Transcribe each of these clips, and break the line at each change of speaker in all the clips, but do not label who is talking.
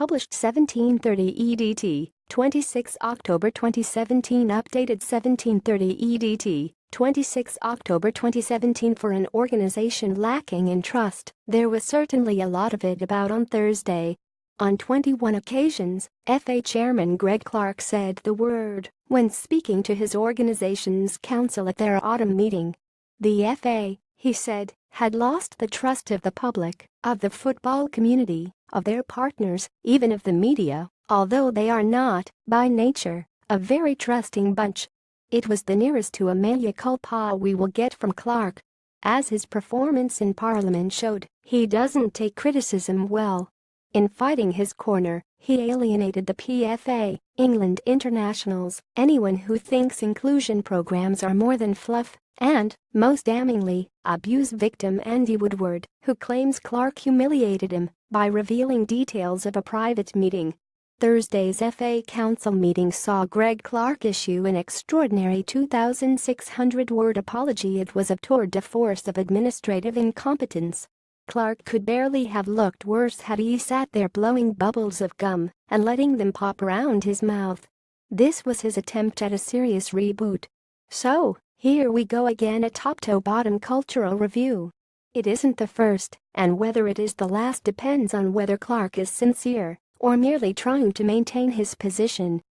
published 17:30 EDT, 26 October 2017. Updated 17:30 EDT, 26 October 2017. For an organization lacking in trust, there was certainly a lot of it about on Thursday. On 21 occasions, FA Chairman Greg Clarke said the word when speaking to his organization's council at their autumn meeting. The FA, he said, had lost the trust of the public, of the football community, of their partners, even of the media, although they are not, by nature, a very trusting bunch. It was the nearest to a mea culpa we will get from Clarke. As his performance in Parliament showed, he doesn't take criticism well. In fighting his corner, he alienated the PFA, England internationals, anyone who thinks inclusion programs are more than fluff, and, most damningly, abuse victim Andy Woodward, who claims Clarke humiliated him by revealing details of a private meeting. Thursday's FA Council meeting saw Greg Clarke issue an extraordinary 2,600-word apology. It was a tour de force of administrative incompetence. Clarke could barely have looked worse had he sat there blowing bubbles of gum and letting them pop around his mouth. This was his attempt at a serious reboot. So, here we go again, a top-to-bottom cultural review. It isn't the first, and whether it is the last depends on whether Clarke is sincere or merely trying to maintain his position.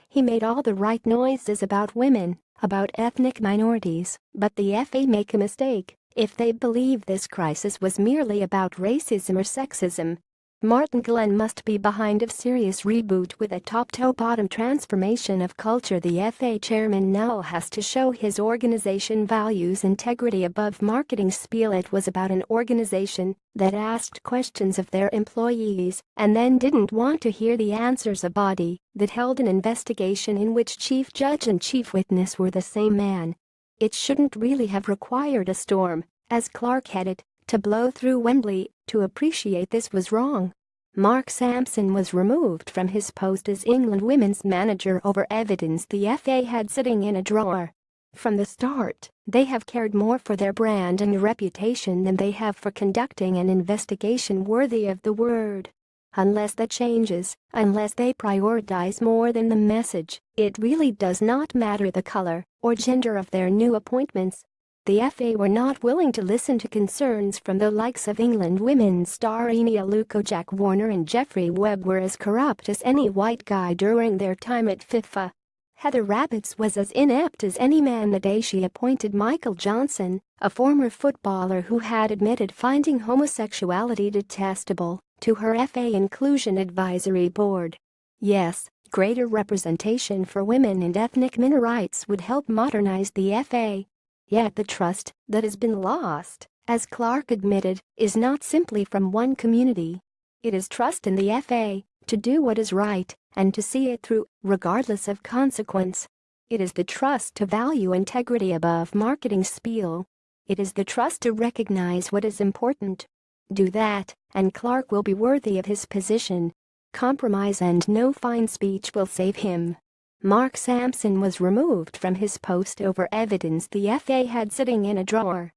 He made all the right noises about women, about ethnic minorities, but the FA make a mistake if they believe this crisis was merely about racism or sexism. Martin Glenn must be behind a serious reboot with a top-to-bottom transformation of culture. The FA chairman now has to show his organization values integrity above marketing spiel. It was about an organization that asked questions of their employees and then didn't want to hear the answers. A body that held an investigation in which chief judge and chief witness were the same man. It shouldn't really have required a storm, as Clarke had it, to blow through Wembley to appreciate this was wrong. Mark Sampson was removed from his post as England women's manager over evidence the FA had sitting in a drawer. From the start, they have cared more for their brand and reputation than they have for conducting an investigation worthy of the word. Unless that changes, unless they prioritize more than the message, it really does not matter the color or gender of their new appointments. The FA were not willing to listen to concerns from the likes of England women's star Ine Aluko. Jack Warner and Jeffrey Webb were as corrupt as any white guy during their time at FIFA. Heather Rabbits was as inept as any man the day she appointed Michael Johnson, a former footballer who had admitted finding homosexuality detestable, to her FA Inclusion Advisory Board. Yes, greater representation for women and ethnic minorities would help modernize the FA. Yet the trust that has been lost, as Clarke admitted, is not simply from one community. It is trust in the FA to do what is right and to see it through, regardless of consequence. It is the trust to value integrity above marketing spiel. It is the trust to recognize what is important. Do that, and Clarke will be worthy of his position. Compromise and no fine speech will save him. Mark Sampson was removed from his post over evidence the FA had sitting in a drawer.